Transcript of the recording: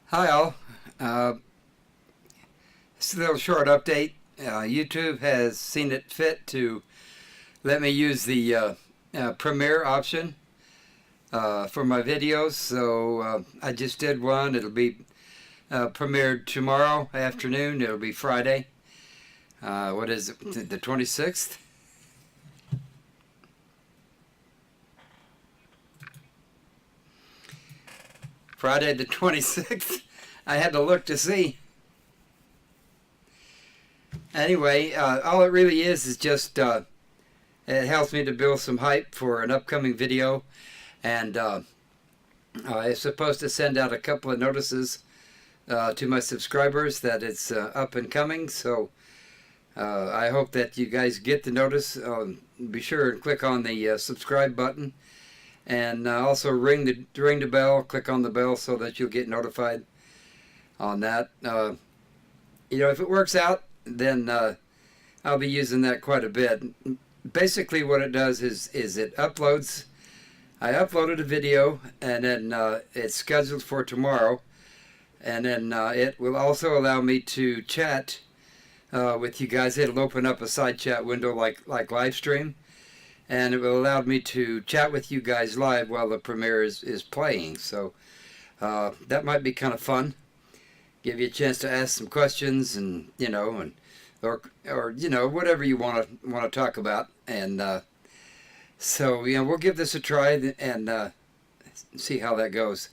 Hi all. It's a little short update. YouTube has seen it fit to let me use the premiere option for my videos. So I just did one. It'll be premiered tomorrow afternoon. It'll be Friday. What is it? The 26th? Friday the 26th. I had to look to see. Anyway, all it really is just it helps me to build some hype for an upcoming video, and I'm supposed to send out a couple of notices to my subscribers that it's up and coming. So I hope that you guys get the notice. Be sure and click on the subscribe button, and also ring the bell. Click on the bell so that you'll get notified on that. If it works out, then I'll be using that quite a bit. Basically what it does is it uploads. I uploaded a video, and then it's scheduled for tomorrow, and then it will also allow me to chat with you guys. It'll open up a side chat window like live stream, and it will allow me to chat with you guys live while the premiere is playing. So that might be kind of fun. Give you a chance to ask some questions, and or whatever you want to talk about. And so we'll give this a try and see how that goes.